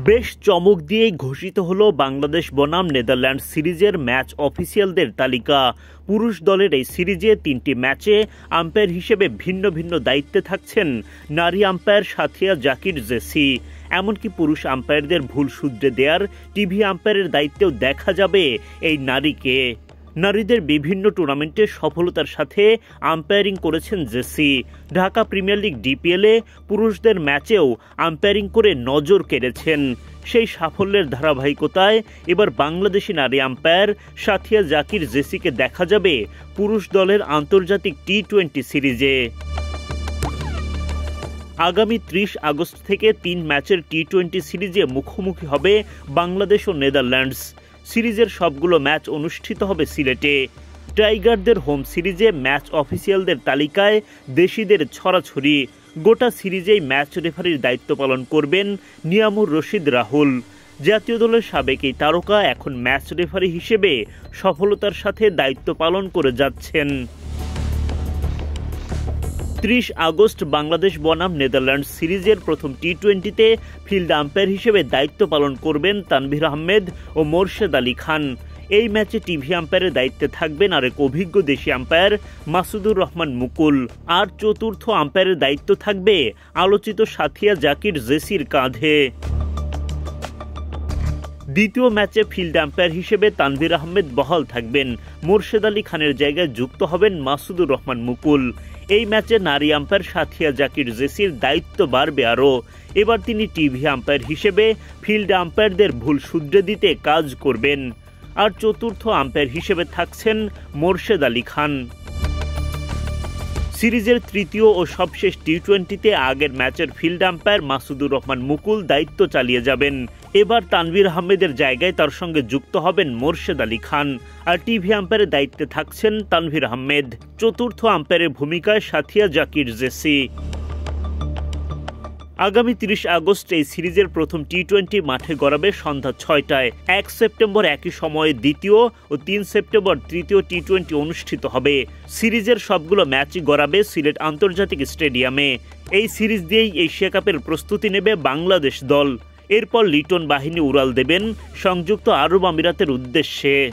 বেশ চমক দিয়েই ঘোষিত হলো বাংলাদেশ বনাম নেদারল্যান্ডস সিরিজের ম্যাচ অফিসিয়ালদের তালিকা। পুরুষ দলের এই সিরিজে ৩টি ম্যাচে আম্পায়ার হিসেবে ভিন্ন ভিন্ন দায়িত্বে থাকছেন নারী আম্পায়ার সাথিয়া জাকির জেসি। এমনকি পুরুষ আম্পায়ারদের ভুল শুধরে দেওয়ার টিভি আম্পায়ারের দায়িত্বেও দেখা যাবে এই নারীকে। নারীদের বিভিন্ন টুর্নামেন্টে সফলতার সাথে আম্পায়ারিং করেছেন জেসি। ঢাকা প্রিমিয়ার লিগ ডিপিএলে পুরুষদের ম্যাচেও আম্পায়ারিং করে নজর কেড়েছেন। সেই সাফল্যের ধারাবাহিকতায় এবার বাংলাদেশি নারী আম্পায়ার সাথিয়া জাকির জেসিকে দেখা যাবে পুরুষ দলের আন্তর্জাতিক টি-20 সিরিজে। আগামী ৩০ আগস্ট থেকে ৩ ম্যাচের টি-20 সিরিজে মুখোমুখি হবে বাংলাদেশ ও নেদারল্যান্ডস। সিরিজের সবগুলো ম্যাচ অনুষ্ঠিত হবে সিলেটে। টাইগারদের হোম সিরিজে ম্যাচ অফিসিয়ালদের তালিকায় দেশিদের ছড়াছড়ি। গোটা সিরিজেই ম্যাচ রেফারির দায়িত্ব পালন করবেন নিয়ামুর রশিদ রাহুল। জাতীয় দলের সাবেক এই তারকা এখন ম্যাচ রেফারি হিসেবে সফলতার সাথে দায়িত্ব পালন করে যাচ্ছেন। ৩০ আগস্ট বাংলাদেশ বনাম নেদারল্যান্ডস সিরিজের প্রথম টি-20তে ফিল্ড আম্পায়ার হিসেবে দায়িত্ব পালন করবেন তানভীর আহমেদ ও মোরশেদ আলী খান। এই ম্যাচে টিভি আম্পায়ারের দায়িত্বে থাকবেন আরেক অভিজ্ঞ দেশি আম্পায়ার মাসুদুর রহমান মুকুল। আর চতুর্থ আম্পায়ারের দায়িত্ব থাকবে আলোচিত সাথিয়া জাকির জেসির কাঁধে। দ্বিতীয় ম্যাচে ফিল্ড আম্পায়ার হিসেবে তানভীর আহমেদ বহাল থাকবেন। মোরশেদ আলী খানের জায়গায় যুক্ত হবেন মাসুদুর রহমান মুকুল। এই ম্যাচে নারী আম্পায়ার সাথিয়া জাকির জেসির দায়িত্ব বাড়বে আরও। এবার তিনি টিভি আম্পায়ার হিসেবে ফিল্ড আম্পায়ারদের ভুল শুধরে দিতে কাজ করবেন। আর চতুর্থ আম্পায়ার হিসেবে থাকছেন মোরশেদ আলী খান। সিরিজের তৃতীয় ও সবশেষ টি-20তে আগের ম্যাচের ফিল্ড আম্পায়ার মাসুদুর রহমান মুকুল দায়িত্ব চালিয়ে যাবেন। এবার তানভীর আহমেদের জায়গায় তার সঙ্গে যুক্ত হবেন মোরশেদ আলী খান। আর টিভি আম্পায়ারের দায়িত্বে থাকছেন তানভীর আহমেদ। চতুর্থ আম্পায়ারের ভূমিকায় সাথিয়া জাকির জেসি। আগামী ৩০ আগস্ট এই সিরিজের প্রথম টি-20 মাঠে গড়াবে সন্ধ্যা ৬টায়। ১ সেপ্টেম্বর একই সময়ে দ্বিতীয় ও ৩ সেপ্টেম্বর তৃতীয় টি-20 অনুষ্ঠিত হবে। সিরিজের সবগুলো ম্যাচই গড়াবে সিলেট আন্তর্জাতিক স্টেডিয়ামে। এই সিরিজ দিয়েই এশিয়া কাপের প্রস্তুতি নেবে বাংলাদেশ দল। এরপর লিটন বাহিনী উড়াল দেবেন সংযুক্ত আরব আমিরাতের উদ্দেশ্যে।